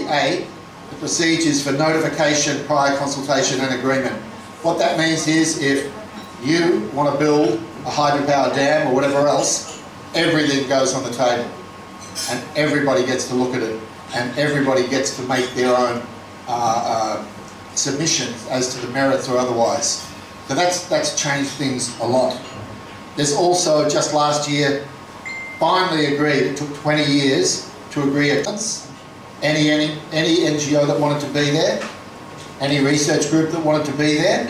A, the procedures for notification, prior consultation and agreement. What that means is if you want to build a hydropower dam or whatever else, everything goes on the table and everybody gets to look at it and everybody gets to make their own submissions as to the merits or otherwise. So that's changed things a lot. There's also, just last year, finally agreed, it took 20 years to agree against any NGO that wanted to be there, any research group that wanted to be there,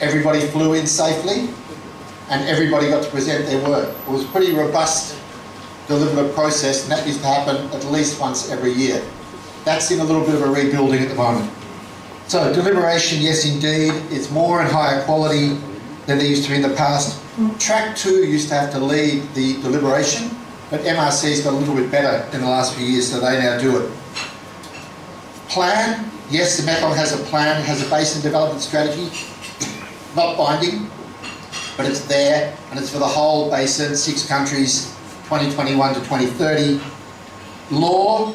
everybody flew in safely and everybody got to present their work. It was a pretty robust deliberative process, and that used to happen at least once every year. That's in a little bit of a rebuilding at the moment. So deliberation, yes indeed, it's more and higher quality than there used to be in the past. Track 2 used to have to lead the deliberation, but MRC's got a little bit better in the last few years, so they now do it. Plan, yes, the Mekong has a plan, it has a basin development strategy, not binding, but it's there, and it's for the whole basin, 6 countries, 2021 to 2030. Law,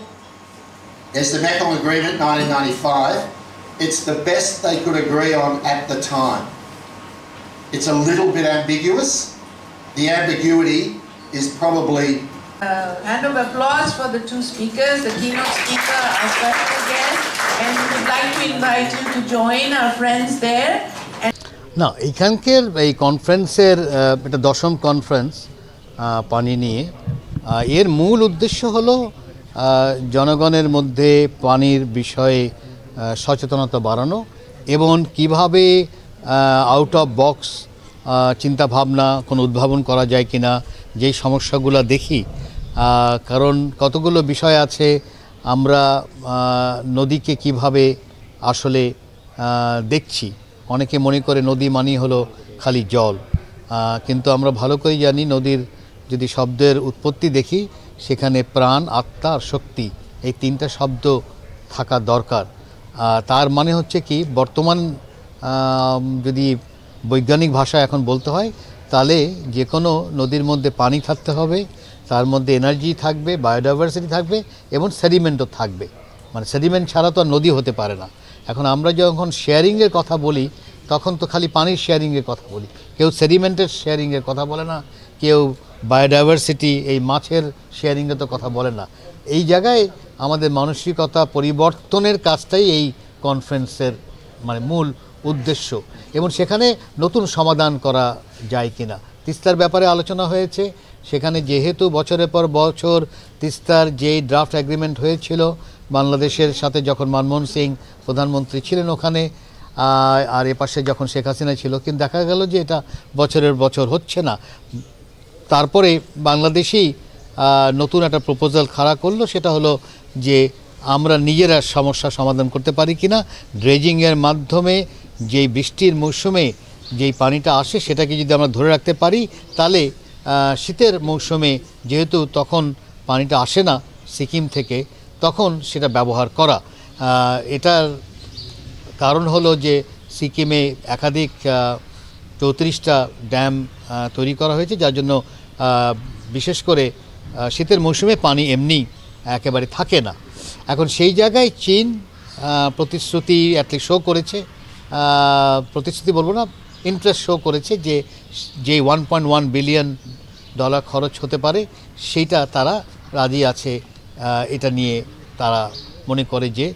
there's the Mekong Agreement, 1995. It's the best they could agree on at the time. It's a little bit ambiguous. The ambiguity is probably... hand of applause for the 2 speakers, the keynote speaker, our special guest, and we would like to invite you to join our friends there. না এখানকার এই কনফারেন্সের এটা 10ম conference পানি নিয়ে এর মূল উদ্দেশ্য হলো জনগণের মধ্যে পানির বিষয়ে সচেতনতা বাড়ানো এবং কিভাবে আউট অফ বক্স চিন্তা ভাবনা কোনো উদ্ভাবন করা যায় কিনা যেই সমস্যাগুলো দেখি কারণ কতগুলো বিষয় আছে আমরা নদীকে কিভাবে আসলে দেখছি অনেকে মনে করে নদী মানেই হলো খালি জল কিন্তু আমরা ভালো করে জানি নদীর যদি শব্দের উৎপত্তি দেখি সেখানে প্রাণ আত্মা আর শক্তি এই 3টা শব্দ থাকা দরকার তার মানে হচ্ছে কি বর্তমান যদি বৈজ্ঞানিক ভাষা এখন বলতে হয় তাহলে যে কোনো নদীর মধ্যে পানি থাকতে হবে তার মধ্যে এনার্জি থাকবে বায়োডাইভার্সিটি থাকবে এবং সেডিমেন্টও থাকবে মানে সেডিমেন্ট ছাড়া তো আর নদী হতে পারে না এখন আমরা যখন শেয়ারিংয়ের কথা বলি তখন তো খালি পানির শেয়ারিংয়ের কথা বলি কেউ সেডিমেন্টের শেয়ারিংয়ের কথা বলে না কেউ বায়োডাইভার্সিটি এই মাছের শেয়ারিংয়ের তো কথা বলে না এই জায়গায় আমাদের মানসিকতা পরিবর্তনের কাজটাই এই কনফারেন্সের মানে মূল উদ্দেশ্য এবং সেখানে নতুন সমাধান করা যায় কিনা তিস্তার ব্যাপারে আলোচনা হয়েছে সেখানে যেহেতু বছরের পর বছর তিস্তার যেই ড্রাফট এগ্রিমেন্ট হয়েছিল বাংলাদেশের সাথে যখন মনমোহন সিং প্রধানমন্ত্রী ছিলেন ওখানে আর এপাশে যখন শেখ হাসিনা ছিল কিন্তু দেখা গেল যে এটা বছরের বছর হচ্ছে না তারপরে বাংলাদেশই নতুন একটা প্রপোজাল খাড়া করলো সেটা হলো যে আমরা নিজেরা সমস্যা সমাধান করতে পারি কিনা ড্রেজিংয়ের মাধ্যমে যেই বৃষ্টির মৌসুমে যেই পানিটা আসে সেটাকে যদি আমরা ধরে রাখতে পারি তাহলে শীতের মৌসুমে যেহেতু তখন পানিটা আসে না সিকিম থেকে তখন সেটা ব্যবহার করা এটার কারণ হলো যে সিকিমে একাধিক 34টা ড্যাম তৈরি করা হয়েছে যার জন্য বিশেষ করে শীতের মৌসুমে পানি এমনি একেবারে থাকে না এখন সেই জায়গায় চীন প্রতিশ্রুতি অ্যাটলিস্ট শো করেছে প্রতিশ্রুতি বলবো না ইন্টারেস্ট শো করেছে যে $1.1 বিলিয়ন খরচ হতে পারে সেইটা তারা রাজি আছে এটা নিয়ে তারা মনে করে যে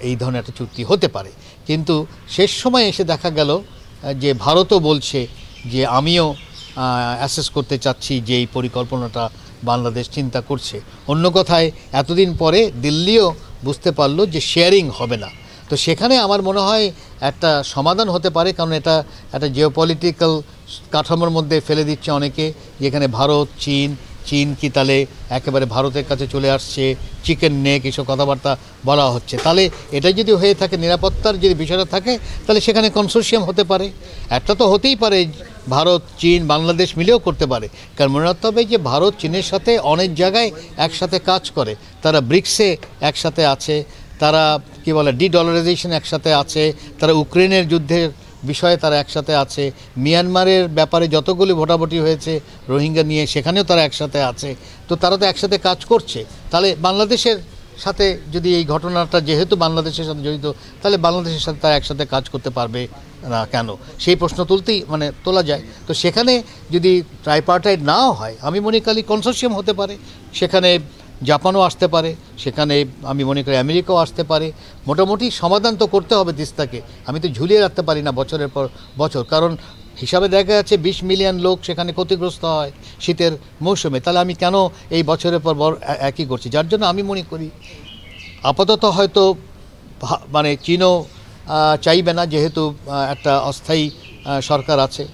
এই ধরনের একটা চুক্তি হতে পারে কিন্তু শেষ সময় এসে দেখা গেল যে ভারতও বলছে যে আমিও অ্যাসেস করতে চাচ্ছি যে এই পরিকল্পনাটা বাংলাদেশ চিন্তা করছে অন্য কথায় এতদিন পরে দিল্লিও বুঝতে পারলো যে শেয়ারিং হবে না তো সেখানে আমার মনে হয় একটা সমাধান হতে পারে কারণ এটা একটা জিওপলিটিক্যাল কাঠামোর মধ্যে ফেলে দিচ্ছে অনেকে যেখানে ভারত চীন কি তাহলে একেবারে ভারতের কাছে চলে আসছে চিকেন নেক এসব কথাবার্তা বলা হচ্ছে তাহলে এটা যদি হয়ে থাকে নিরাপত্তার যদি বিষয়টা থাকে তাহলে সেখানে কনসোর্শিয়াম হতে পারে একটা তো হতেই পারে ভারত চীন বাংলাদেশ মিলেও করতে পারে কারণ মনে রাখতে হবে যে ভারত চীনের সাথে অনেক জায়গায় একসাথে কাজ করে তারা ব্রিক্সে একসাথে আছে তারা কি বলে ডি-ডলারাইজেশন একসাথে আছে তারা ইউক্রেনের যুদ্ধের বিষয়ে তারা একসাথে আছে মিয়ানমারের ব্যাপারে যতগুলি ভোটাভুটি হয়েছে রোহিঙ্গা নিয়ে সেখানেও তারা একসাথে আছে তো তারা তো একসাথে কাজ করছে তাহলে বাংলাদেশের সাথে যদি এই ঘটনাটা যেহেতু বাংলাদেশের সাথে জড়িত, তাহলে বাংলাদেশের সাথে তারা একসাথে কাজ করতে পারবে না কেন, সেই প্রশ্ন তোলা যায়। তো সেখানে যদি ট্রাইপার্টাইট নাও হয়, আমি মনে করি কনসোর্শিয়াম হতে পারে, সেখানে জাপানও আসতে পারে, সেখানে আমি মনে করি আমেরিকাও আসতে পারে। মোটামুটি সমাধান তো করতে হবে তিস্তাকে, আমি তো ঝুলিয়ে রাখতে পারি না বছরের পর বছর, কারণ হিসাবে দেখা যাচ্ছে 20 মিলিয়ন লোক সেখানে ক্ষতিগ্রস্ত হয় শীতের মৌসুমে, তাহলে আমি কেন এই বছরের পর একই করছি? যার জন্য আমি মনে করি আপাতত হয়তো মানে চীনও চাইবে না, যেহেতু একটা অস্থায়ী সরকার আছে,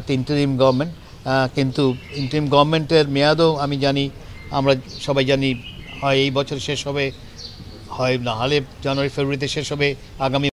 একটা ইন্টারিম গভর্নমেন্ট, কিন্তু ইন্টারিম গভর্নমেন্টের মেয়াদও আমি জানি, আমরা সবাই জানি হয় এই বছর শেষ হবে, হয় না হলে জানুয়ারি ফেব্রুয়ারিতে শেষ হবে, আগামী